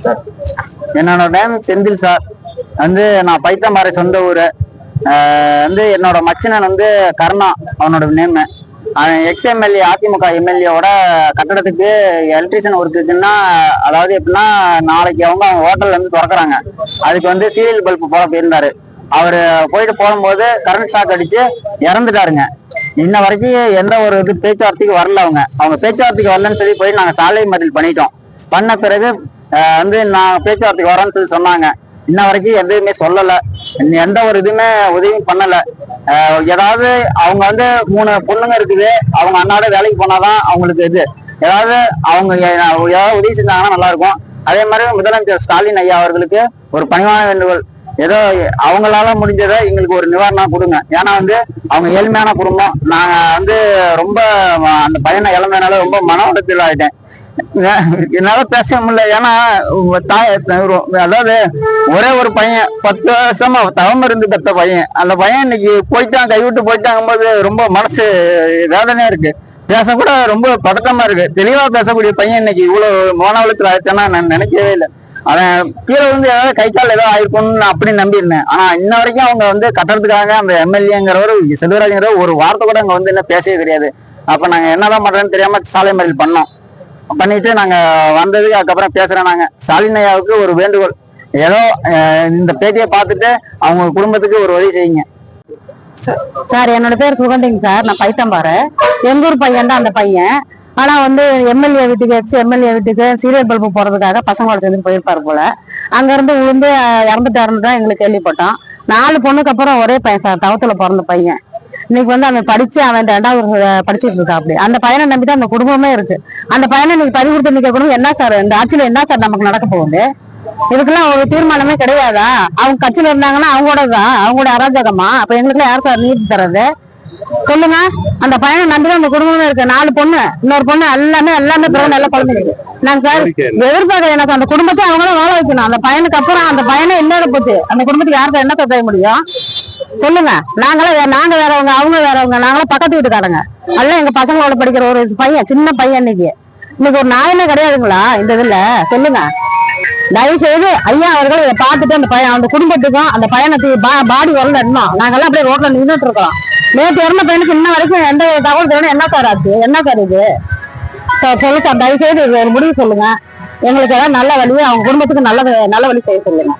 Sir என்னோட name Senthil sir. வந்து நான் பைத்தம்பாறை சொந்த ஊர். என்னோட மச்சினன் கருணா அவனோட நேம். எக்ஸ்எம்எல்ஏ அதிமுக எம்எல்ஏவோட கட்டடத்துக்கு எலக்ட்ரிஷியன் ஒர்க் இருக்குன்னா, அதாவது எப்படின்னா நாளைக்கு அவங்க ஹோட்டல்ல திறக்கிறாங்க. அதுக்கு சீரியல் பல்ப் போட போயிருந்தாரு. அவரு போயிட்டு போகும்போது கரண்ட் ஷாக் அடிச்சு இறந்துட்டாருங்க. இன்ன வரைக்கும் எந்த ஒரு பேச்சுவார்த்தைக்கு வரல. அவங்க பேச்சுவார்த்தைக்கு வரலன்னு சொல்லி போய் நாங்க சாலை மறியல் பண்ணிட்டோம். பண்ண பிறகு நான் பேச்சுவார்த்தைக்கு வரேன்னு சொல்லி சொன்னாங்க. இன்ன வரைக்கும் எதுவுமே சொல்லல, எந்த ஒரு இதுவுமே உதவியும் பண்ணல. ஏதாவது அவங்க 3 பொண்ணுங்க இருக்குது. அவங்க அண்ணாட வேலைக்கு போனாதான் அவங்களுக்கு ஏதாவது அவங்க ஏதாவது உதவி செஞ்சாங்கன்னா நல்லா இருக்கும். அதே மாதிரி முதலமைச்சர் ஸ்டாலின் ஐயா அவர்களுக்கு ஒரு பணிவான வேண்டுகோள், ஏதோ அவங்களால முடிஞ்சதை எங்களுக்கு ஒரு நிவாரணம் கொடுங்க. ஏன்னா அவங்க ஏழ்மையான குடும்பம். நாங்க ரொம்ப அந்த பையனை இழந்ததுனால ரொம்ப மன உளைச்சல் ஆயிட்டேன். என்னால பேச முடியல. ஏன்னா அதாவது ஒரே ஒரு பையன் 10 வருஷமா தவம் இருந்து பெற்ற பையன். அந்த பையன் இன்னைக்கு போயிட்டான், கைவிட்டு போயிட்டாங்கும் போது ரொம்ப மனசு வேதனையா இருக்கு. பேச கூட ரொம்ப பதட்டமா இருக்கு. தெளிவா பேசக்கூடிய பையன் இன்னைக்கு இவ்வளவு மன உளைச்சல் ஆயிடுச்சேன்னா நான் நினைக்கவே இல்லை. அவன் கீழே ஏதாவது கை கால் ஏதோ ஆயிருக்கும்னு அப்படி நம்பியிருந்தேன். ஆனா இன்ன வரைக்கும் அவங்க கட்டுறதுக்காக அந்த எம்எல்ஏங்கிறவர் செல்வராஜ்ங்கிற ஒரு வார்த்தை கூட அங்க இன்னும் பேசவே கிடையாது. அப்ப நாங்க என்னதான் பண்றோன்னு தெரியாம சாலை மறியல் பண்ணோம். பண்ணிட்டு நாங்க வந்ததுக்கு அதுக்கப்புறம் பேசுறேன். நாங்க ஸ்டாலின் ஐயாவுக்கு ஒரு வேண்டுகோள், ஏதோ இந்த பேட்டியை பார்த்துட்டு அவங்க குடும்பத்துக்கு ஒரு உதவி செய்யுங்க சார். என்னோட பேர் சுகந்திங்க சார். நான் பைத்தம்பாறை. எங்க ஊர் பையன் தான் அந்த பையன். ஆனா எம்எல்ஏ வீட்டுக்கு எம்எல்ஏ வீட்டுக்கு சீரியல் பல்பு போறதுக்காக பசங்களோட சேர்ந்து போயிருப்பாரு போல. அங்க இருந்து விழுந்து இறந்துட்டாருன்னு தான் எங்களுக்கு கேள்விப்பட்டோம். 4 பொண்ணுக்கு அப்புறம் ஒரே பையன் சார், தவத்துல பிறந்த பையன். இன்னைக்கு அவன் படிச்சு அவன் 2வது படிச்சுட்டு இருக்கா. அப்படி அந்த பையனை நம்பிதான் அந்த குடும்பமே இருக்கு. அந்த பையனை இன்னைக்கு பறி கொடுத்து நிக்க குடும்பம் என்ன சார், இந்த ஆட்சியில என்ன சார் நமக்கு நடக்க போகுது? இதுக்கெல்லாம் ஒரு தீர்மானமே கிடையாதா? அவங்க கட்சியில இருந்தாங்கன்னா அவங்களோட அராஜகமா? அப்ப எங்களுக்கு யார் சார் நீதி தர்றது சொல்லுங்க? அந்த பையனை நம்பிதான் அந்த குடும்பமே இருக்கு. 4 பொண்ணு, இன்னொரு பொண்ணு, எல்லாமே பிறகு நல்ல குழந்தைங்க. நாங்க சார் எதிர்பார்க்க என்ன சார், அந்த குடும்பத்தை அவங்களும் வாழ வைக்கணும். அந்த பையனுக்கு அப்புறம் அந்த பையனை இல்லாத போச்சு. அந்த குடும்பத்துக்கு யார் சார் என்ன செய்ய முடியும் சொல்லுங்க? நாங்க வேறவங்க, அவங்க வேறவங்க, நாங்களும் பக்கத்து வீட்டுக்காரங்க. அதெல்லாம் எங்க பசங்களோட படிக்கிற ஒரு பையன், சின்ன பையன். இன்னைக்கு ஒரு நாயமே கிடையாதுங்களா இந்த இதுல? சொல்லுங்க. தயவு செய்து ஐயா அவர்கள் இதை பார்த்துட்டு அந்த பையன், அந்த குடும்பத்துக்கும் அந்த பையனுக்கு பாடி வரல இன்னும். நாங்கெல்லாம் அப்படியே ரோட்ல நின்றுட்டு இருக்கிறோம். நேற்று இறந்த பையனுக்கு இன்ன வரைக்கும் எந்த தகவல் தெரியணும். என்ன சார் ஆச்சு? என்ன சார் இது சார்? சொல்லு சார், தயவு செய்து ஒரு முடிவு சொல்லுங்க. எங்களுக்கு ஏதாவது நல்ல வழி, அவங்க குடும்பத்துக்கு நல்ல வழி செய்ய சொல்லுங்க.